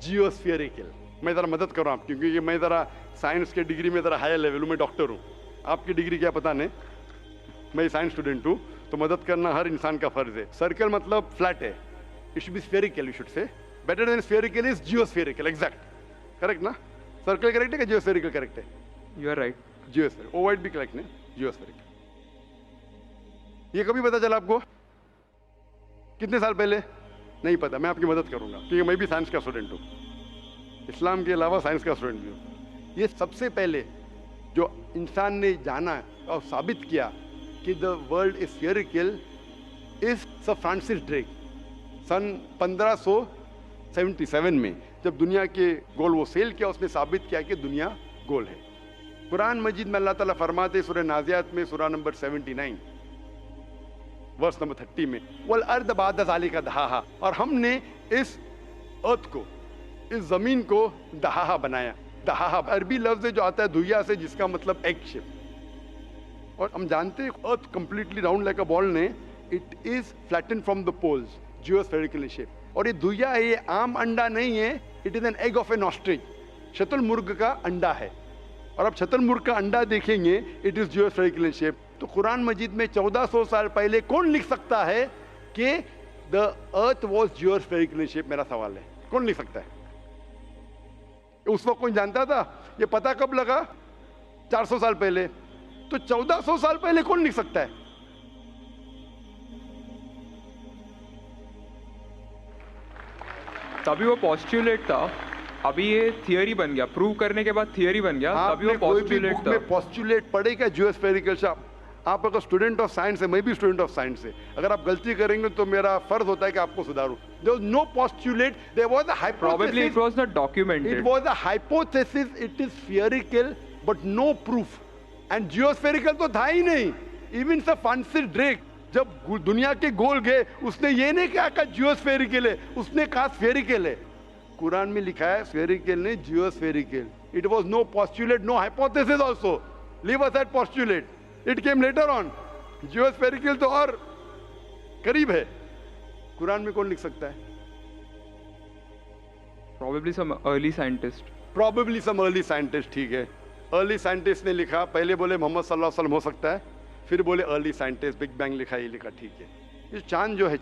जियोस्फेरिकल। मैं ज़रा मदद कर रहा हूँ आपकी, क्योंकि मैं ज़रा साइंस के डिग्री में ज़रा हायर लेवल हूँ, मैं डॉक्टर हूँ। आपकी डिग्री क्या पता नहीं, मैं साइंस स्टूडेंट हूँ, तो मदद करना हर इंसान का फर्ज है। सर्कल मतलब फ्लैट है, it should be spherical, you should say. Better than spherical is geospherical, exact correct ना? सर्कल करेक्ट है कि जियोस्फेरिकल करेक्ट है? You are right. Geospherical. Ovoid भी करेक्ट नहीं, जियोस्फेरिकल। ये कभी पता चला आपको? कितने साल पहले? नहीं पता, मैं आपकी मदद करूंगा, क्योंकि मैं भी साइंस का स्टूडेंट हूँ, इस्लाम के अलावा साइंस का स्टूडेंट भी हूँ। ये सबसे पहले जो इंसान ने जाना और साबित किया कि the world is spherical is sir Francis Drake. सन 1577 में जब दुनिया के गोल वो सेल किया, उसने साबित किया कि दुनिया गोल है। कुरान मजीद में अल्लाह ताला फरमाते सूरह नाज़ियात में सूरह नंबर 79 वर्स नंबर 30 में, वल अर्द बाद ज़ालिका दहाहा, और हमने इस अर्थ को, इस जमीन को दहाहा बनाया। दहाहा अरबी लफ्ज है जो आता है दुहिया से, जिसका मतलब एग शेप। और हम जानते हैं earth completely round like a ball ने, it is flatten from the poles, geospherical shape. और ये दुहिया है, ये आम अंडा नहीं है, it is an egg of an ostrich, शतुरमुर्ग का अंडा है। और अब शतुरमुर्ग का अंडा देखेंगे, इट इज जियोस्फेरिकल शेप। तो कुरान मजीद में 1400 साल पहले कौन लिख सकता है कि द अर्थ वॉज जियोस्फेरिकल शेप? मेरा सवाल है, कौन लिख सकता है? उस वक्त कौन जानता था? ये पता कब लगा? 400 साल पहले। तो 1400 साल पहले कौन लिख सकता है? तभी वो पॉस्टुलेट था, अभी ये थियरी बन गया, प्रूव करने के बाद थियरी बन गया, तभी वो आपने कोई भी पॉस्टुलेट बुक था। में पॉस्टुलेट पढ़ेगा जियोस्फेरिकल शेप? आप अगर स्टूडेंट ऑफ साइंस है, मैं भी स्टूडेंट ऑफ साइंस है, अगर आप गलती करेंगे तो मेरा फर्ज होता है कि आपको सुधारूं। There was no postulate, there was a Probably hypothesis, it was not documented. it was a hypothesis, it is spherical but no proof, and geospherical तो था ही नहीं। इवन सर फ्रांसिस ड्रेक जब दुनिया के गोल गए, उसने ये नहीं कहा जियोस्फेरिकल है, उसने कहा स्फेरिकल है। कुरान में लिखा है स्फेरिकल नहीं, geospherical. It was no postulate, no hypothesis also, leave aside postulate, it came later on. Geospherical तो और करीब है। कुरान में कौन लिख सकता है? Probably some early scientist. Probably some early scientist, ठीक है। अर्ली साइंटिस्ट ने लिखा, पहले बोले मोहम्मद सल्लल्लाहु अलैहि वसल्लम हो सकता है, फिर बोले अर्ली साइंटिस्ट, बिग बैंग लिखा, ये लिखा, ठीक है। ये चांद जो है,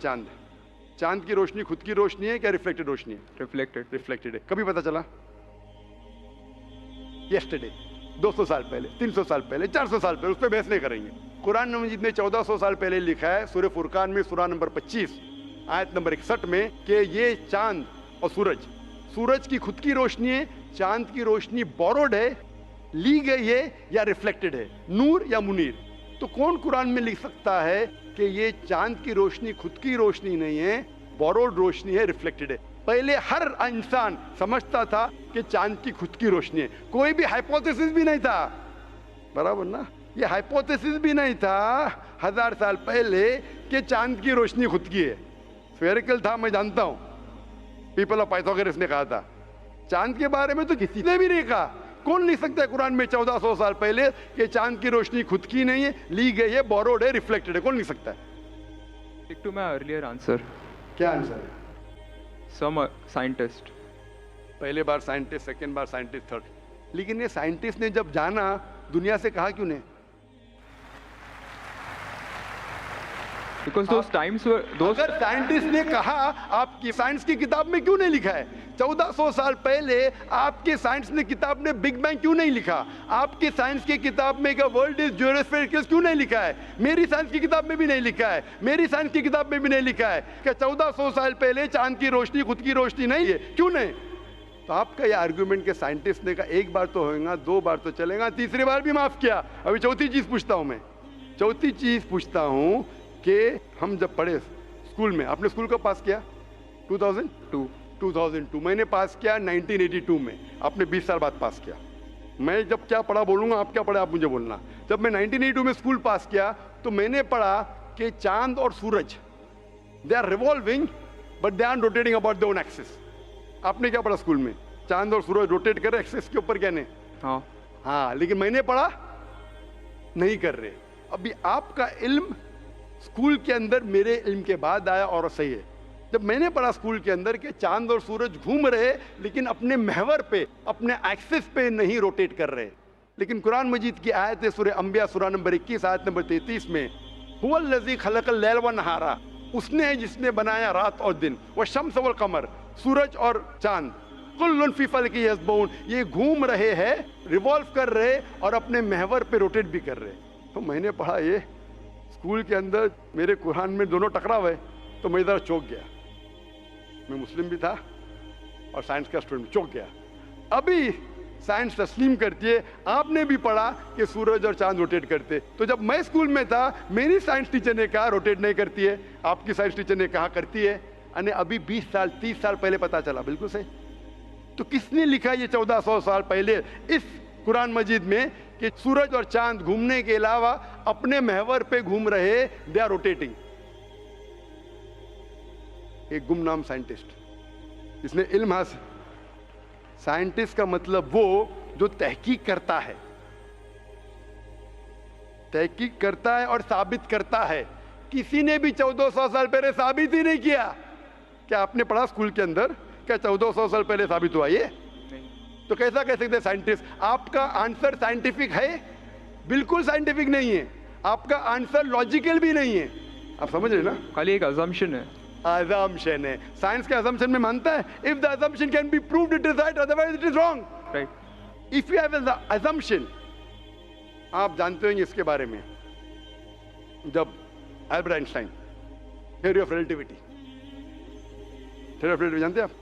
चांद की रोशनी खुद की रोशनी है क्या रिफ्लेक्टेड रोशनी है? Reflected. रिफ्लेक्टेड है। कभी पता चला? यस्टरडे, 200 साल पहले, 300 साल पहले, 400 साल पहले, उस पर बहस नहीं करेंगे। कुरान मजीद ने 1400 साल पहले लिखा है सूरह फुरकान में सूरह नंबर 25 आयत नंबर 61 में कि ये चांद और सूरज की खुद की रोशनी है, चांद की रोशनी बोरोड है, ली गई है या रिफ्लेक्टेड है, नूर या मुनीर। तो कौन कुरान में लिख सकता है कि ये चांद की रोशनी खुद की रोशनी नहीं है, बोरोड रोशनी है, रिफ्लेक्टेड है? पहले हर इंसान समझता था कि चांद की खुद की रोशनी है, कोई भी हाइपोथेसिस भी नहीं था, बराबर ना? ये हाइपोथेसिस भी नहीं था 1000 साल पहले कि चांद की रोशनी खुद की है। स्फेरिकल था, मैं जानता हूं, पीपल ऑफ पाइथागोरस ने कहा था। चांद के बारे में तो किसी ने भी नहीं कहा। कौन लिख सकता है कुरान में 1400 साल पहले कि चांद की रोशनी खुद की नहीं है, ली गई है, बोरोड है, रिफ्लेक्टेड है? कौन लिख सकता है? Stick to my earlier answer. क्या आंसर है? Some scientist. पहले बार साइंटिस्ट, सेकेंड बार साइंटिस्ट, थर्ड। लेकिन ये साइंटिस्ट ने जब जाना, दुनिया से कहा क्यों नहीं? Because those times were those. अगर साइंटिस्ट ने कहा, आपकी साइंस की किताब में क्यों नहीं लिखा है? 1400 साल पहले आपके साइंस ने किताब में बिग बैंग क्यों नहीं लिखा? आपके साइंस की किताब में वर्ल्ड इज जियोस्फेरिकल क्यों नहीं लिखा है? मेरी साइंस की किताब में भी नहीं लिखा है, मेरी साइंस की किताब में भी नहीं लिखा है कि 1400 साल पहले चांद की रोशनी खुद की रोशनी नहीं है। क्यों नहीं? तो आपका यह आर्गुमेंट के साइंटिस्ट ने कहा एक बार तो होगा, 2 बार तो चलेगा, तीसरी बार भी माफ किया। अभी चौथी चीज पूछता हूं मैं, चौथी चीज पूछता हूं कि हम जब पढ़े स्कूल में, आपने स्कूल कब पास किया? 2002। मैंने पास किया 1982 में, आपने 20 साल बाद पास किया। मैं जब क्या पढ़ा बोलूंगा, आप क्या पढ़े आप मुझे बोलना। जब मैं 1982 में स्कूल पास किया तो मैंने पढ़ा कि चांद और सूरज they are revolving but they are rotating about their own axis. आपने क्या पढ़ा स्कूल में? चांद और सूरज रोटेट कर रहे एक्सिस के ऊपर, क्या नहीं? हाँ. हाँ, लेकिन मैंने पढ़ा नहीं कर रहे। अभी आपका इल्म स्कूल के अंदर मेरे इल्म के बाद आया और सही है। जब मैंने पढ़ा स्कूल के अंदर कि चांद और सूरज घूम रहे लेकिन अपने महवर पे, अपने एक्सिस पे नहीं रोटेट कर रहे। लेकिन कुरान मजीद की आयत है सूरह अंबिया सूरह नंबर 21 आयत नंबर 33 में, हुवल्लज़ी खलक़ल लैल व नहारा, उसने है जिसने बनाया रात और दिन, व शम्स वल कमर, सूरज और चांद, कुल्लुन फी फलकी यस्बहून, ये घूम रहे हैं, रिवॉल्व कर रहे और अपने महवर पे रोटेट भी कर रहे। तो मैंने पढ़ा ये स्कूल के अंदर, मेरे कुरान में दोनों टकराव है, तो मैं इधर चौंक गया। मैं मुस्लिम भी था और साइंस का स्टूडेंट, चौंक गया। अभी साइंस तस्लीम करती है, आपने भी पढ़ा कि सूरज और चांद रोटेट करते। तो जब मैं स्कूल में था मेरी साइंस टीचर ने कहा रोटेट नहीं करती है, आपकी साइंस टीचर ने कहा करती है। यानी अभी 20 साल 30 साल पहले पता चला, बिल्कुल सही। तो किसने लिखा ये 1400 साल पहले इस कुरान मजीद में कि सूरज और चांद घूमने के अलावा अपने महवर पे घूम रहे, दे आर रोटेटिंग। एक गुमनाम साइंटिस्ट जिसने इल्म हासिल, साइंटिस्ट का मतलब वो जो तहकीक करता है, तहकीक करता है और साबित करता है। किसी ने भी 1400 साल पहले साबित ही नहीं किया। क्या आपने पढ़ा स्कूल के अंदर क्या 1400 साल पहले साबित हुआ ये? तो कैसा कह सकते हैं साइंटिस्ट? आपका आंसर साइंटिफिक है? बिल्कुल साइंटिफिक नहीं है। आपका आंसर लॉजिकल भी नहीं है। आप समझ रहे ना? खाली एक अजम्पशन है। assumption है। साइंस के assumption में मानता है if the assumption can be proved it is right, otherwise it is wrong. Right. If you have an assumption, आप जानते होंगे इसके बारे में, जब Albert Einstein theory of relativity, theory of relativity जानते हैं आप?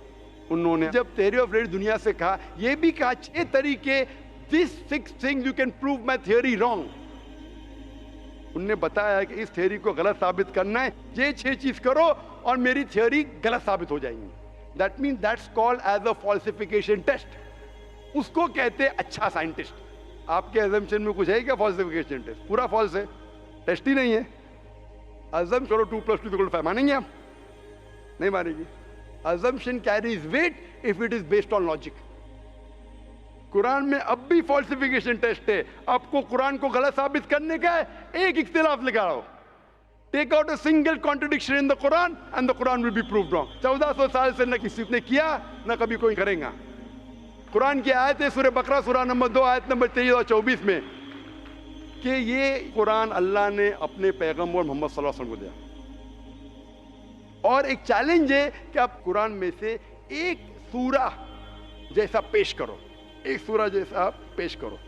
उन्होंने जब थ्योरी ऑफ रिलेटिविटी दुनिया से कहा, ये भी कहा 6 तरीके, this 6 things you can prove my theory wrong. उनने बताया कि इस थ्योरी को गलत साबित करना है, ये 6 चीज करो और मेरी थ्योरी गलत साबित हो जाएंगी। That mean that's called as a falsification test. उसको कहते हैं अच्छा साइंटिस्ट। आपके अजम्पशन में कुछ है क्या फॉल्सिफिकेशन टेस्ट? पूरा फॉल्स है, टेस्ट ही नहीं है। अजम करो 2 + 2 = 5, मानेंगे आप? नहीं मानेंगे। Assumption carries weight if it is based on logic. Quran में अब भी फॉल्सिफिकेशन टेस्ट है। आपको कुरान को गलत साबित करने का है, एक इख्तिलाफ लगाओ, take out a single contradiction in the Quran and the Quran will be proved wrong. 1400 साल से न किसी ने किया न कभी कोई करेगा। कुरान की आयत है सूरह बकरा सूरह नंबर 2 आयत नंबर 23 और 24 में कि ये कुरान अल्लाह ने अपने पैगंबर मोहम्मद सल्लल्लाहु अलैहि वसल्लम को दिया। और एक चैलेंज है कि आप कुरान में से एक सूरा जैसा पेश करो, एक सूरा जैसा आप पेश करो।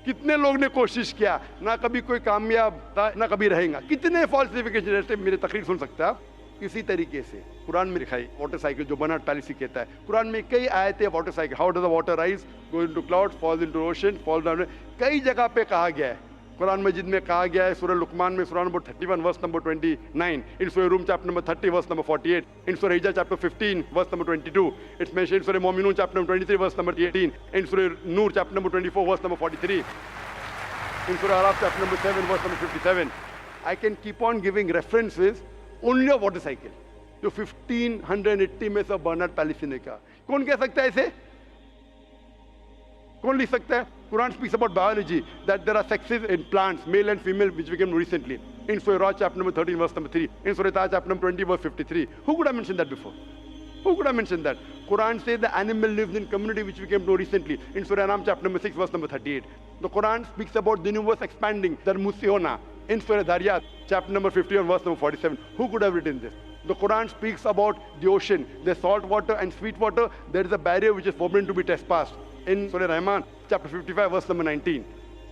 कितने लोग ने कोशिश किया, ना कभी कोई कामयाब था ना कभी रहेगा। कितने फॉल्सिफिकेशन, जैसे मेरे तकरीर सुन सकते हैं आप। इसी तरीके से कुरान में लिखा है वाटर साइकिल, जो बर्नार्ड पॉलिसी कहता है। कुरान में कई आयतें water cycle, how does the water rise, go into cloud, falls into ocean, fall down, कई जगह पे कहा गया है। कुरान मजीद में कहा गया है सूरह लुकमान में सूरह नंबर 31 वर्स नंबर 29, इन सूरह रूम chapter number 30 verse number 48, in सूरह हिजर chapter 15 verse number 22, it's mentioned in सूरह मोमिनून chapter number 23 verse number 18, in सूरह नूर chapter number 24 verse number 43, in सूरह अराफ chapter number 7 verse number 57। I can keep on giving references only of water cycle, जो 1580 में सब बर्नार्ड पॉलिसी ने कहा। कौन कह सकता है इसे? कौन लिख सकता है? Quran speaks about biology, that there are sexes in plants, male and female, which we came recently. In Surah Ra, chapter number 13, verse number 3. In Surah Taha, chapter number 20, verse 53. Who could have mentioned that before? Who could have mentioned that? Quran says the animal lives in community, which we came to recently. In Surah Anam, chapter number 6, verse number 38. The Quran speaks about the universe expanding, the Musiona. In Surah Dhariyat, chapter number 51, verse number 47. Who could have written this? The Quran speaks about the ocean, the salt water and sweet water. There is a barrier which is forbidden to be trespassed. In Surah Rahman, chapter 55, verse number 19.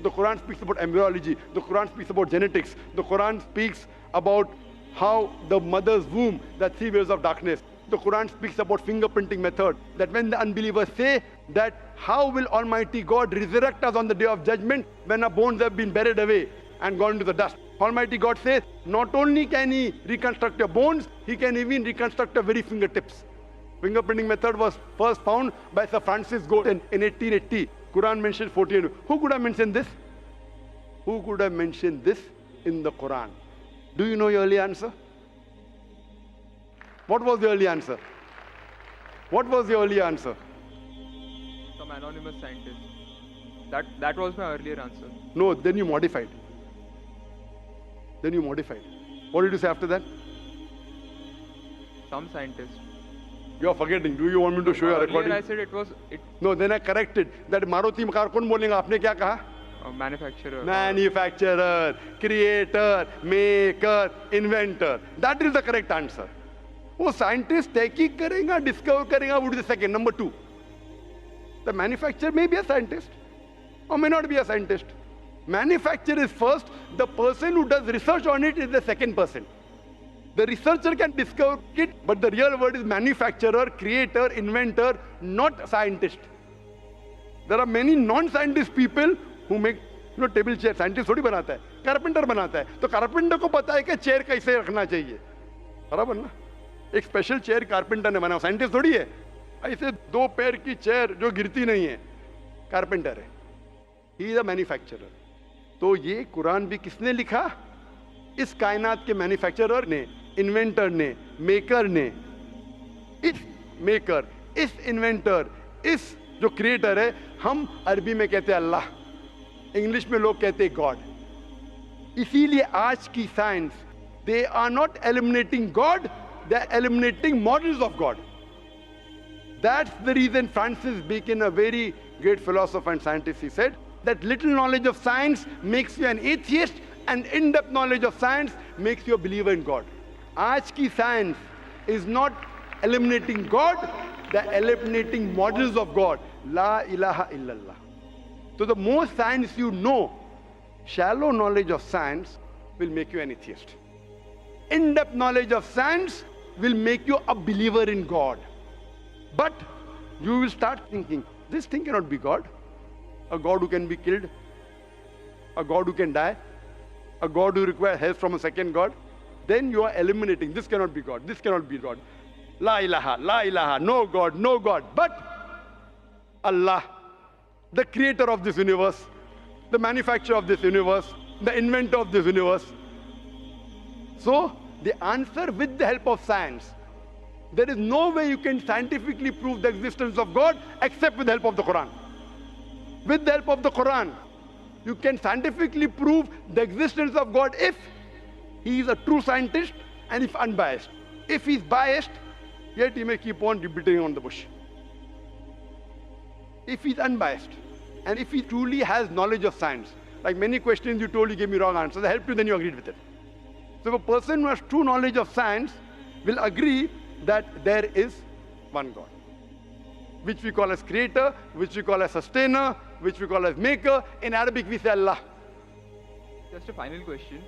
The Quran speaks about embryology. The Quran speaks about genetics. The Quran speaks about how the mother's womb, the 3 waves of darkness. The Quran speaks about fingerprinting method, that when the unbelievers say that how will Almighty God resurrect us on the day of judgment when our bones have been buried away and gone into the dust. Almighty God says not only can he reconstruct your bones, he can even reconstruct your very fingertips. Fingerprinting method was first found by Sir Francis Galton in 1880. Quran mentions 14. Who could have mentioned this? Who could have mentioned this in the Quran? Do you know your early answer? What was the early answer? What was the early answer? Some anonymous scientist. That was my earlier answer. No, then you modified. Then you modified. What did you say after that? Some scientist. You are forgetting. Do you want me to show you a Earlier recording? I said it was No, then I corrected. That Maruti car कौन बोलेगा? आपने क्या कहा? a manufacturer. Manufacturer, creator, maker, inventor. That is the correct answer. वो scientist तहकीक करेगा, discover करेगा, would be the second. Number 2. The manufacturer may be a scientist or may not be a scientist. Manufacturer is first. The person who does research on it is the second person. The researcher can discover it, but the real word is manufacturer, creator, inventor, not scientist. There are many non-scientist people who make table chair. Scientist थोड़ी बनाता है, carpenter बनाता है. तो carpenter को पता है कि चेयर कैसे रखना चाहिए, बराबर ना. एक स्पेशल चेयर कारपेंटर ने बनाया, साइंटिस्ट थोड़ी है. ऐसे 2 पैर की चेयर जो गिरती नहीं है, कारपेंटर है. He is a manufacturer. तो ये कुरान भी किसने लिखा? इस कायनात के मैन्युफैक्चरर ने, इन्वेंटर ने, मेकर ने. इस मेकर, इस इन्वेंटर, इस जो क्रिएटर है, हम अरबी में कहते हैं अल्लाह, इंग्लिश में लोग कहते हैं गॉड. इसीलिए आज की science, they are not eliminating God, they are eliminating models of God. That's the reason Francis Bacon, a very great philosopher and scientist, he said that little knowledge of science makes you an atheist and in-depth knowledge of science makes you a believer in God. आज की science is not eliminating God, they're eliminating models of God. La ilaha illallah. So the more science you know, shallow knowledge of science will make you an atheist. In-depth knowledge of science will make you a believer in God. But you will start thinking, this thing cannot be God. A God who can be killed, a God who can die, a God who requires help from a second God. Then you are eliminating, this cannot be God, this cannot be God. La ilaha, no God, no God. But Allah, the creator of this universe, the manufacturer of this universe, the inventor of this universe. So, the answer with the help of science. There is no way you can scientifically prove the existence of God except with the help of the Quran. With the help of the Quran, you can scientifically prove the existence of God if he is a true scientist and if unbiased. If he is biased, yet he may keep on beating on the bush. If he is unbiased, and if he truly has knowledge of science, like many questions you told, you gave me wrong answers, I helped you, then you agreed with it. So if a person who has true knowledge of science will agree that there is one God, which we call as creator, which we call as sustainer, which we call as maker. In Arabic we say Allah. Just a final question.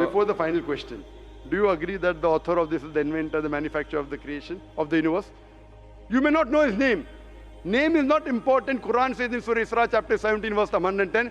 Before the final question, do you agree that the author of this is the inventor, the manufacturer of the creation of the universe? You may not know his name. Name is not important. Quran says in Surah Isra chapter 17 verse 110,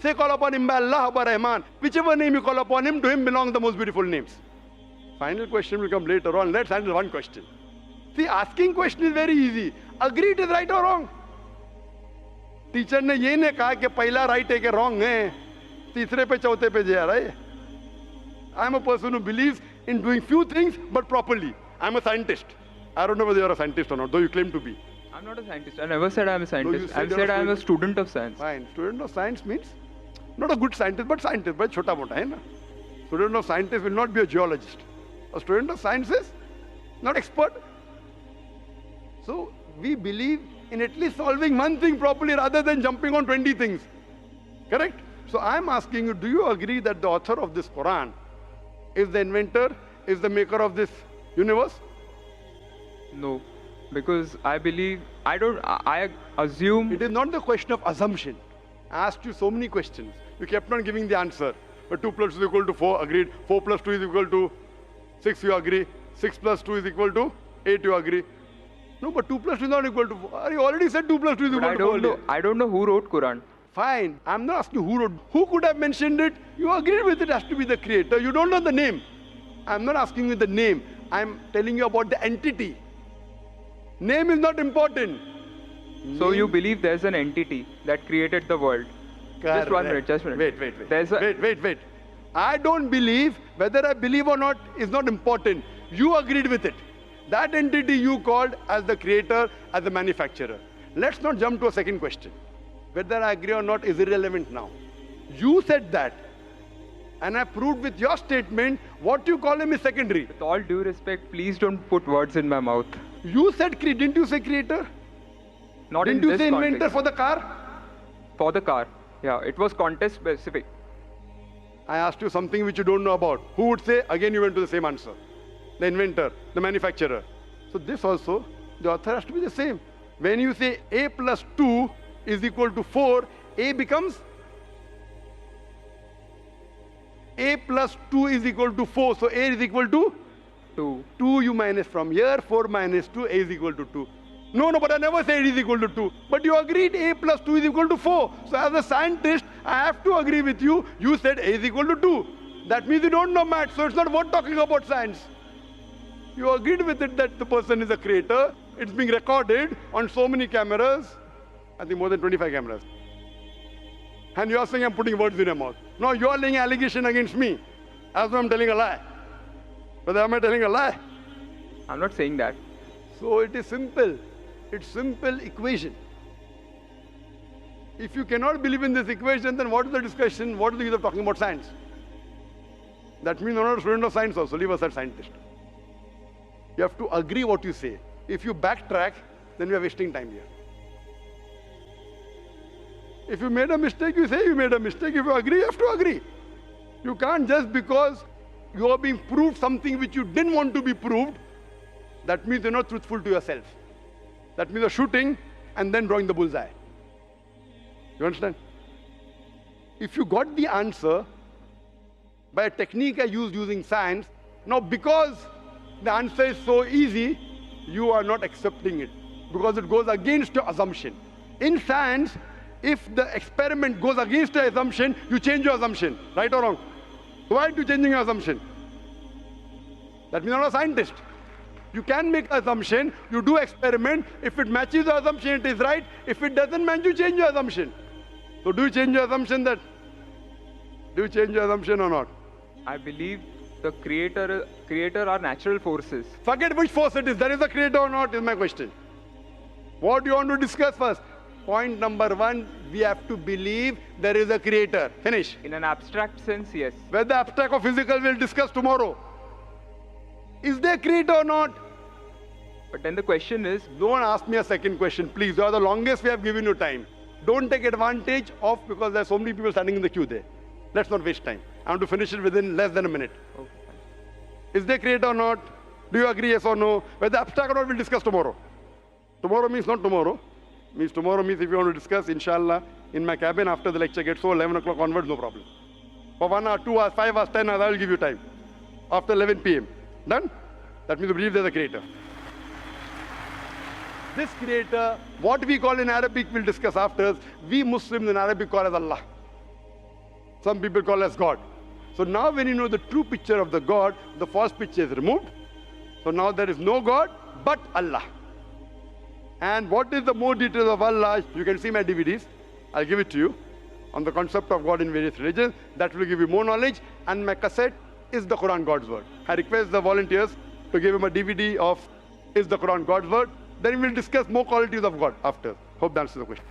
Say call upon him by Allah or by Rahman. Whichever name you call upon him, to him belong the most beautiful names. Final question will come later on. Let's handle one question. See, asking question is very easy. Agree it is right or wrong. Teacher ने ये नहीं कहा कि पहला right है कि wrong है, तीसरे पे चौथे पे जा रहा है. I am a person who believes in doing few things but properly. I am a scientist. I don't know whether you are a scientist or not, though you claim to be. I'm not a scientist. I never said I'm a scientist. I said said I'm a student of science. Fine. Student of science means not a good scientist, but scientist. But छोटा मोटा है ना. Student of scientist will not be a geologist. A student of science is not expert. So we believe in at least solving one thing properly rather than jumping on 20 things. Correct? So I'm asking you, do you agree that the author of this Quran is the inventor, is the maker of this universe? No, because I believe, I assume. It is not the question of assumption. I asked you so many questions. You kept on giving the answer. But 2 plus 2 is equal to 4, agreed. 4 plus 2 is equal to 6, you agree. 6 plus 2 is equal to 8, you agree. No, but 2 plus 2 is not equal to 4. You already said 2 plus 2 is equal to 4. I don't know who wrote Quran. Fine. I'm not asking who wrote. Who could have mentioned it? You agreed with it. It has to be the creator. You don't know the name. I'm not asking you the name. I'm telling you about the entity. Name is not important. So you believe there's an entity that created the world? Correct. Just 1 minute, just 1 minute. Wait. Wait. I don't believe, whether I believe or not is not important. You agreed with it. That entity you called as the creator, as the manufacturer. Let's not jump to a second question. Whether I agree or not is irrelevant now. You said that. And I proved with your statement what you call him is secondary. With all due respect, please don't put words in my mouth. You said, didn't you say creator? Not Didn't in you this say inventor context. for the car? For the car. Yeah, it was context specific. I asked you something which you don't know about. Who would say? Again, you went to the same answer. The inventor, the manufacturer. So this also, the author has to be the same. When you say A plus 2 is equal to 4, A becomes A plus 2 is equal to 4. So A is equal to 2. 2 you minus from here, 4 minus 2, A is equal to 2. No, but I never said it is equal to 2. But you agreed A plus 2 is equal to 4. So as a scientist, I have to agree with you. You said A is equal to 2. That means you don't know math, so it's not worth talking about science. You agreed with it that the person is a creator. It's being recorded on so many cameras. I think more than 25 cameras. And you are saying I'm putting words in your mouth. No, you are laying allegation against me. As though I'm telling a lie. But am I telling a lie? I'm not saying that. So it is simple. It's simple equation. If you cannot believe in this equation, then what is the discussion? What is the use of talking about science? That means you're not a student of science also. Leave aside scientist. You have to agree what you say. If you backtrack, then we are wasting time here. If you made a mistake, you say you made a mistake. If you agree, you have to agree. You can't just because you are being proved something which you didn't want to be proved, that means you're not truthful to yourself. That means you're shooting and then drawing the bullseye. You understand? If you got the answer by a technique I used using science, now because the answer is so easy, you are not accepting it because it goes against your assumption. In science, if the experiment goes against your assumption, you change your assumption, right or wrong? Why are you changing your assumption? That means you're not a scientist. You can make an assumption, you do experiment. If it matches the assumption, it is right. If it doesn't match, you change your assumption. So do you change your assumption that? Do you change your assumption or not? I believe the creator are natural forces. Forget which force it is. There is a creator or not is my question. What do you want to discuss first? Point number 1, we have to believe there is a creator. Finish. In an abstract sense, yes. Whether abstract or physical, we'll discuss tomorrow. Is there a creator or not? But then the question is, Don't ask me a second question, please. You are the longest we have given you time. Don't take advantage of, because there are so many people standing in the queue there. Let's not waste time. I want to finish it within less than a minute. okay, Is there a creator or not? Do you agree, yes or no? Whether abstract or not, we'll discuss tomorrow. Tomorrow means not tomorrow. Tomorrow means if you want to discuss, inshallah, in my cabin after the lecture gets over, 11 o'clock onwards, no problem. For 1 hour, 2 hours, 5 hours, 10 hours, I will give you time. After 11 p.m. Done? That means you believe there's a creator. This creator, what we call in Arabic, we'll discuss after. We Muslims in Arabic call as Allah. Some people call as God. So now when you know the true picture of the God, the false picture is removed. So now there is no God but Allah. And what is the more details of Allah? You can see my DVDs. I'll give it to you on the concept of God in various religions. That will give you more knowledge. And my cassette is the Quran God's Word. I request the volunteers to give him a DVD of Is the Quran God's Word. Then we'll discuss more qualities of God after. Hope that answers the question.